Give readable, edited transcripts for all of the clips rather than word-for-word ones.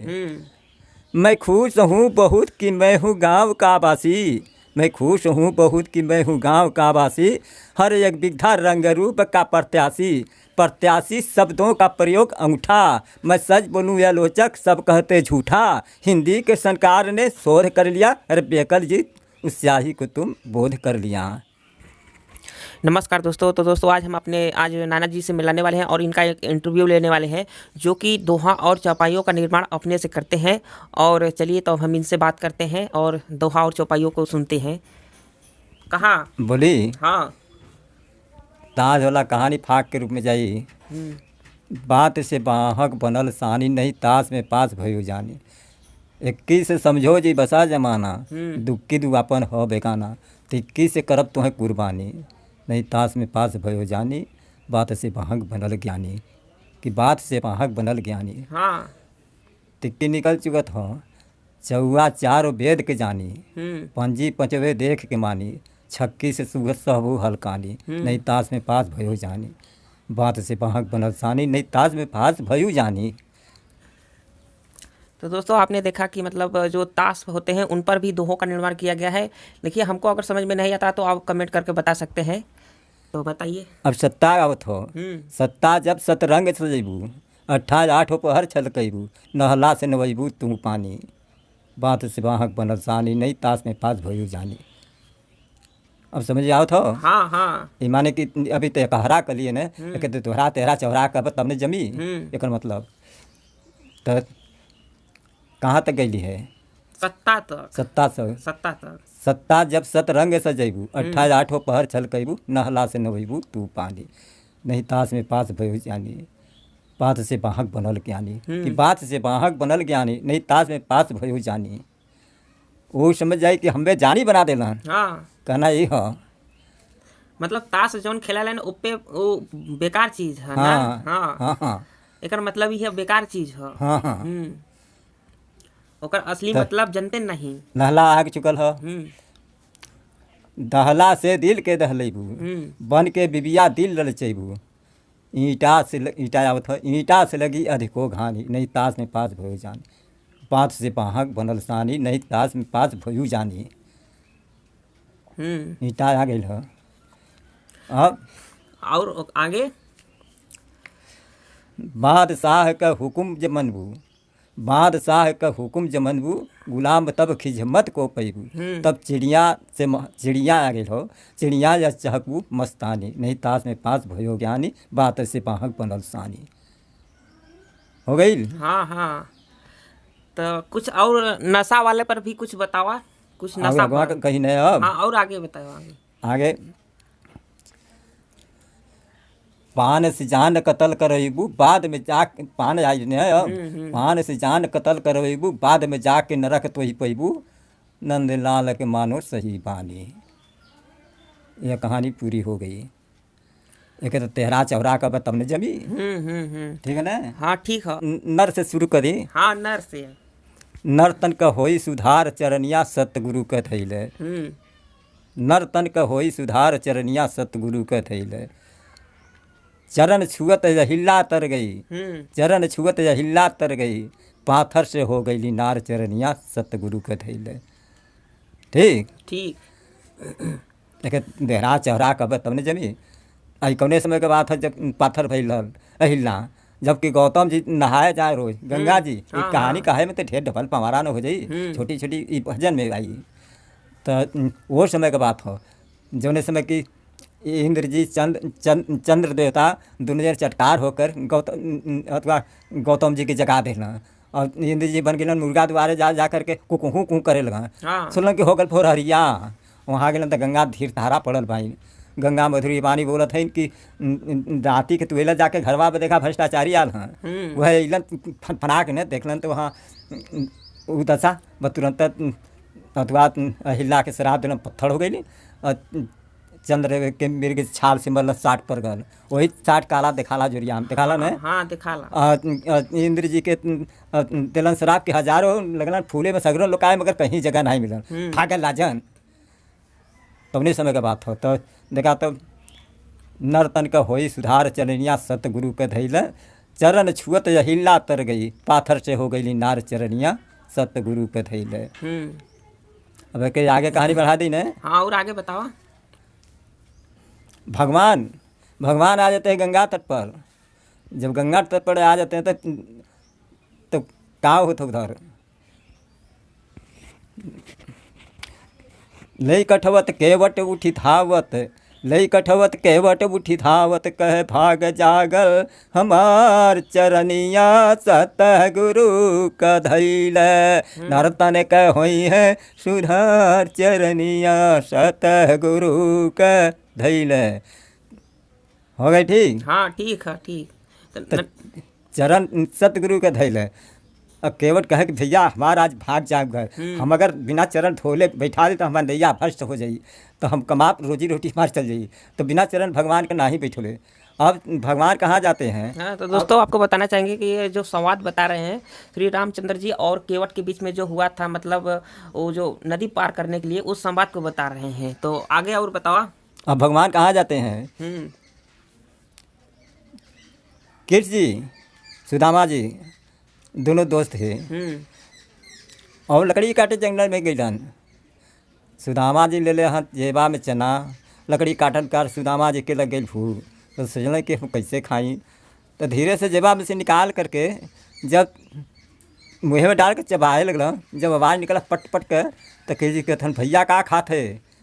मैं खुश हूँ बहुत कि मैं हूँ गांव का वासी, मैं खुश हूँ बहुत कि मैं हूँ गांव का वासी, हर एक बिगधा रंग रूप का प्रत्याशी, प्रत्याशी शब्दों का प्रयोग अंगूठा, मैं सच बोलूँ या लोचक सब कहते झूठा, हिंदी के संस्कार ने शोध कर लिया, अरे बेकल जी उस स्याही को तुम बोध कर लिया। नमस्कार दोस्तों। तो दोस्तों आज नाना जी से मिलाने वाले हैं और इनका एक इंटरव्यू लेने वाले हैं जो कि दोहा और चौपाइयों का निर्माण अपने से करते हैं। और चलिए तो हम इनसे बात करते हैं और दोहा और चौपाइयों को सुनते हैं। कहाँ बोली हाँ ताज वाला कहानी फाक के रूप में जाई, बात से बाहक बनल सानी, नहीं ताश में पास भयो जानी, 21 से समझो जी बसा जमाना, दुक्की दुआपन हो बेगाना, 21 से करब तुम्हें कुर्बानी, नहीं ताश में पास भयो जानी, बात से बाहक बनल ज्ञानी, कि बात से बाहक बनल ज्ञानी। हाँ तिक्की निकल चुकत हो चौआ चार वेद के जानी, पंजी पंचवे देख के मानी, 26 से सुगत सहबू हलकानी, नहीं ताश में पास भयो जानी, बात से बाहक बनल सानी, नहीं ताश में पास भयो जानी। तो दोस्तों आपने देखा कि मतलब जो ताश होते हैं उन पर भी दोहों का निर्माण किया गया है। देखिए हमको अगर समझ में नहीं आता तो आप कमेंट करके बता सकते हैं, तो बताइए। अब सत्ता आवत हो सत्ता जब सतरंग सजैबू, 28 पहर छलकैबू, नहला से नवैबू तू पानी, बात से बाहक बनल सानी, नहीं ताश में पास भयो जानी। अब समझ आवत हो? हाँ हाँ ये माने कि अभी तो कहरा कलिए न कहते तोहरा तेरा चौरा कब तब ने जमी, एक मतलब तो कहाँ तक गई है? सत्ता तक सत्ता सत्ता जब सतरंग सजैबू, 28 पहर छलकैबू, नहला से नवैबू तू पानी, नहीं ताश में पास भयो जानी, बात से बाहक बनल ज्ञानी, कि बात से बाहक बनल ज्ञानी, नहीं ताश में पास भयो जानी। वो समझ जाए कि हमें जानी बना देना। हाँ कहना ये हो मतलब ताश जौन खेला लेन उप्पे वो बेकार चीज है ना। हाँ हाँ हाँ हाँ एकर मतलब ही है बेकार चीज है। हाँ हाँ ओकर असली मतलब जनते नहीं। नहला आग चुकल हो, दहला से दिल के दहलेबू, बन के बिबिया दिल ललचैबू, ईटा आवत हो, ईटा से लगी अधिको घानी, नहीं ताश में पास भयो जानी, बात से बाहक बनल सानी, नहीं ताश में पास भयो जानी। ईटा आ गई हो। अब और आगे बादशाह का हुक्म जमनबू, बादशाह का हुक्म जमनबू, गुलाम तब खिजमत को पैबू, तब चिड़िया आ गई हो, चिड़िया या चहकबू मस्तानी, नहीं ताश में पास भयो ज्ञानी, बात से बाहक बनल सानी। हो गई? हाँ हाँ तो कुछ और नशा वाले पर भी कुछ बतावा, कुछ नशा पर। कहीं नहीं। अब हाँ और आगे बताओ। आगे पान से जान कतल करबू, बाद में जा पान आई ने पान से जान कतल करबू, बाद में जाके नरक तो ही पैबू, नंदलाल के मानो सही बानी। यह कहानी पूरी हो गई। एक तो तेहरा चौरा का तब ने जमी। ठीक है ना? हाँ ठीक है। नर से शुरू करी। हाँ नर से। नर तन का होई सुधार चरनिया सतगुरु का थैले, नर तन का होई सुधार चरनिया सतगुरु का थैले, चरण छुअत हिल्ला तर गई, चरण छुअत हिल्ला तर गई, पाथर से हो गई नार चरनिया सतगुरु का थैले। ठीक ठीक। लेकिन देहरा चौरा कब तब ने जमी। अभी कौने समय के बात है जब पाथर भैल अहिल्ला, जबकि गौतम जी नहाए जाए रोज गंगा जी। एक कहानी कहे में तो ढेर ढपल पवारा न हो जाई, छोटी छोटी भजन में आई। तो वो समय का बात हो जौने समय की इंद्र जी चंद्र देवता दुनिया चटकार होकर गौतम जी की जगा देना, और इंद्र जी बन गए मुर्गा द्वारे जा करके कुकू करे लगा। सुनल कि हो गल फोर हरिया, वहाँ गए तो गंगा धीर धारा पड़ल भाई। गंगा मधुरी वाणी बोलत है कि राती के तुएला जाके घरवा पर देखा भ्रष्टाचारी आल हाँ, वह अलन फना के न देखलन तो वहाँ दशा तुरंत अथवा अहिल्ला के शराब देना पत्थर हो गई, और चंद्र के मिर्ग छाल से मतलब 60 पर गल, वही 60 काला दिखाला जोरिया दिखाला न। हाँ दिखाला। इंद्र जी के तेलन शराब के हजारों लगन फूले में सगरों लोकाए, मगर कहीं जगह नहीं मिलन, भागल लाजन। तब नहीं समय का बात हो। तो देखा तो नर तन का होई सुधार चरनिया सतगुरु के धैल, चरण छुअत हिल्ला तर गई, पाथर से हो गई नार चरनिया, सतगुरु के धैले। अब के आगे कहानी बढ़ा दी ने। हाँ, और आगे बताओ। भगवान आ जाते हैं गंगा तट पर। जब गंगा तट पर आ जाते हैं तो क्या होता उधर, लई कठवत केवट उठी धावत, लई कठवत केवट उठी धावत, कह भाग जागल हमार चरनिया, सतगुरु का धैल। नर्तन कह होई है सुधार चरनिया, सतगुरु का धैल। हो गई ठीक। हाँ ठीक है, ठीक। चरण सतगुरु का धैल। अब केवट कहे कि भैया हमारा आज भाग जाग गए, हम अगर बिना चरण धोले बैठा दे तो हमारा नैया भ्रष्ट हो जाई, तो हम कमा रोजी रोटी हमारी चल जाई, तो बिना चरण भगवान का ना ही बैठोले। अब भगवान कहाँ जाते हैं। हाँ, तो दोस्तों आपको बताना चाहेंगे कि ये जो संवाद बता रहे हैं श्री रामचंद्र जी और केवट के बीच में जो हुआ था, मतलब वो जो नदी पार करने के लिए, उस संवाद को बता रहे हैं। तो आगे और बताओ। अब भगवान कहाँ जाते हैं। कृष्ण जी सुदामा जी दोनों दोस्त थे, और लकड़ी काटे जंगल में गईलन। सुदामा जी ले ले हाथ जेबा में चना, लकड़ी काटल कर सुदामा जी के लग गई भूख, तो सोचल कि हम कैसे खाई, तो धीरे से जेबा में से निकाल करके जब मुँह में डाल के चबाए लगल, जब आवाज़ निकला पट पट कर, तो कृष्ण जी कहथन भैया का खाते।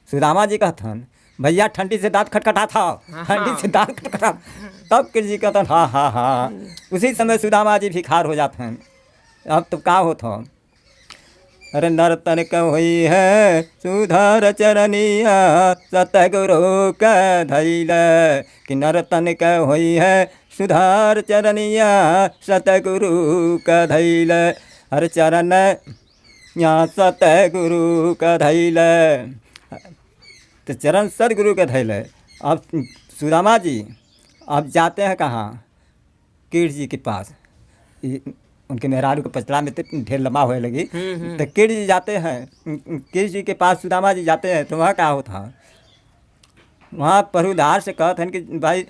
सुदामा जी कहथन भैया ठंडी से दांत खटखटा था, ठंडी से दांत खटखटा। तब कृष्ण जी कहते हाँ हाँ हाँ। उसी समय सुदामा जी भिखार हो जाते हैं। अब तो क्या होता। अरे नर्तन क हुई है सुधार चरनिया, सतगुरु का धैल। कि नर्तन क हुई है सुधार चरनिया, सतगुरु का धैल। हर चरण यहाँ सतगुरु का धैल, तो चरण सतगुरु का धैल। अब सुदामा जी अब जाते हैं कहाँ, कृष्ण जी के पास। उनके मेहरारू के पचड़ा में तो ढेर लंबा होने लगी, तो कृष्ण जी जाते हैं, कृष्ण जी के पास सुदामा जी जाते हैं। तो वहाँ क्या होता, वहाँ परुधार से कहते हैं कि भाई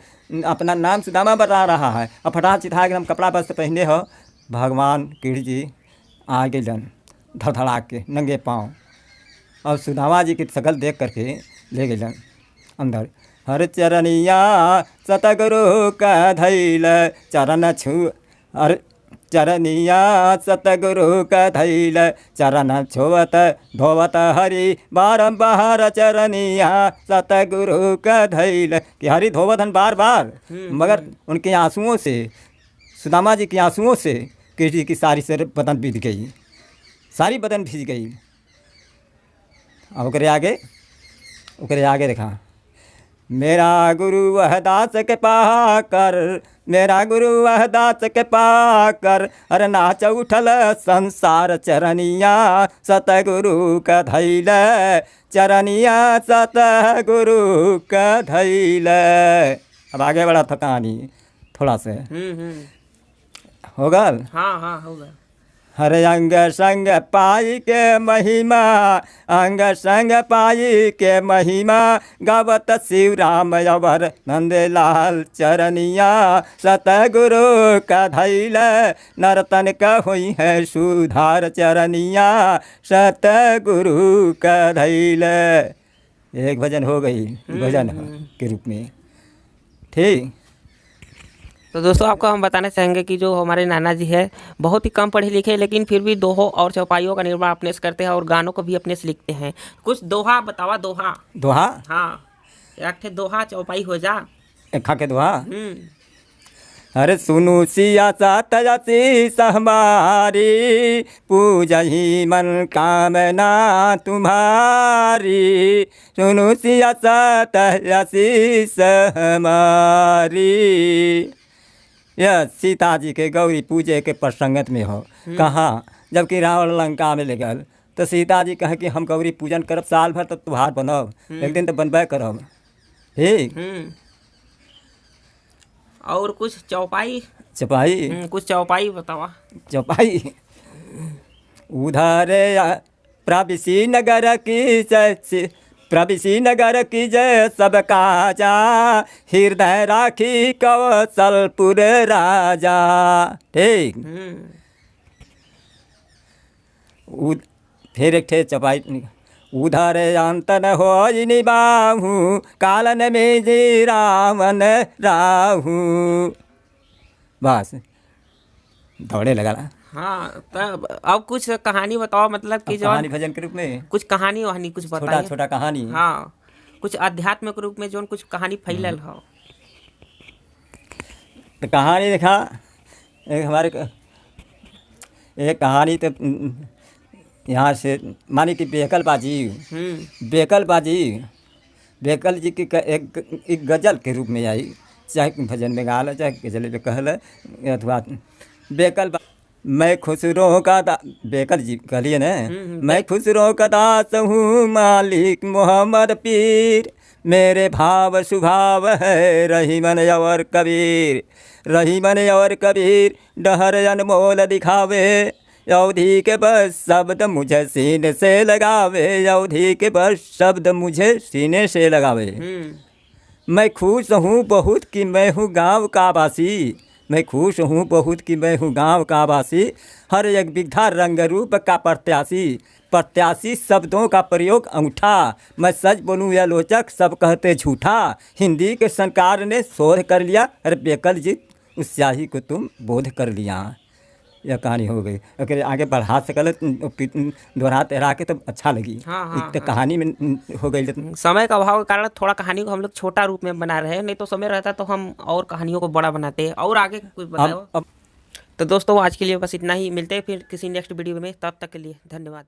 अपना नाम सुदामा बता रहा है, अब फटा चिथा के हम कपड़ा वस्त्र पहने हो। भगवान कृष्ण जी आ गए धड़धड़ा के नंगे पाँव, और सुदामा जी की शकल देख करके ले गए अंदर। हर चरनिया सतगुरु का धैल, चरण छू हर चरनिया सतगुरु का धैल। चरण छुवत धोवत हरि बारंबार, चरनिया सतगुरु का धैल। कि हरि धोवतन बार बार, मगर उनके आंसुओं से, सुदामा जी के आंसुओं से कृष्ण जी की सारी से बदन भीग गई, सारी बदन भीग गई। अब ओकरे आगे देखा, मेरा गुरु वह दास के पाकर, मेरा गुरु वह दास के पाकर, अरे नाच उठल संसार चरनिया, सतगुरु का धैल। चरनिया सतगुरु का धैल। अब आगे बढ़ा था कहानी थोड़ा से। हो गल। हाँ हाँ हो गया। हरे अंग संग पाई के महिमा, अंग संग पाई के महिमा, गावत शिव राम अवर नंदलाल चरनिया, सतगुरु का धैल। नर्तन का हुई है सुधार चरनिया, सतगुरु का धैल। एक भजन हो गई भजन के रूप में। ठीक। तो दोस्तों आपको हम बताना चाहेंगे कि जो हमारे नाना जी है बहुत ही कम पढ़े लिखे, लेकिन फिर भी दोहों और चौपाइयों का निर्माण अपने से करते हैं और गानों को भी अपने से लिखते हैं। कुछ दोहा बतावा। दोहा। दोहा। हाँ, एक ठे दोहा चौपाई हो जा। एक के दोहा। अरे सुनु सिया सात आशीष हमारी, पूजही मन कामना तुम्हारी। सुनु सिया सात आशीष हमारी। यह सीता जी के गौरी पूजे के प्रसंगत में हो। कहाँ, जबकि रावण लंका में ले गल, तो सीता जी कहे कि हम गौरी पूजन करब साल भर, तो तुहार बनब, एक दिन तो बनबे करब। ठीक। और कुछ चौपाई। कुछ चौपाई बतावा। चौपाई। उधर प्रविशी नगर की प्रविशी नगर की जय सब काजा, हृदय राखी कौशलपुर राजा। ठीक। फिर एक ठे चपाई, उधर अंतन हो निबाहू, कालन में जी रावण राहू। बस दौड़े लगा। हाँ, तब अब कुछ कहानी बताओ, मतलब कि जो कहानी भजन के रूप में कुछ कहानी वहानी कुछ बताइए। छोटा छोटा कहानी। हाँ, कुछ आध्यात्मिक रूप में जो कुछ कहानी फैलल हो। तो कहानी देखा, एक हमारे एक कहानी तो यहाँ से मानी कि बेकल बाजी, बेकल जी की एक गज़ल के रूप में आई, चाहे भजन में गाल चाहे गज़ल में कहल अथवा बेकल। मैं खुसरो का बेकल जी कहलिए ना, मैं खुसरो का दास हूँ मालिक मोहम्मद पीर, मेरे भाव सुभाव है रहीमन और कबीर, रहीमन और कबीर डहर अनमोल दिखावे, अवधि के बस शब्द मुझे सीने से लगावे, अवधि के बस शब्द मुझे सीने से लगावे। मैं खुश हूँ बहुत कि मैं हूँ गाँव का वासी, मैं खुश हूँ बहुत कि मैं हूँ गाँव का वासी, हर एक विधा रंग रूप का प्रत्याशी, प्रत्याशी शब्दों का प्रयोग अंगूठा, मैं सच बोलूँ या लोचक सब कहते झूठा, हिंदी के संकार ने शोध कर लिया, अरे बेकल जी उस स्याही को तुम बोध कर लिया। यह कहानी हो गई। अगर आगे बढ़ा सकल दोहरा तेरा के तो अच्छा लगी। हाँ, तो कहानी में हो गई। समय का अभाव के कारण थोड़ा कहानी को हम लोग छोटा रूप में बना रहे हैं, नहीं तो समय रहता तो हम और कहानियों को बड़ा बनाते हैं। और आगे कुछ बताओ। तो दोस्तों आज के लिए बस इतना ही, मिलते हैं फिर किसी नेक्स्ट वीडियो में, तब तक के लिए धन्यवाद।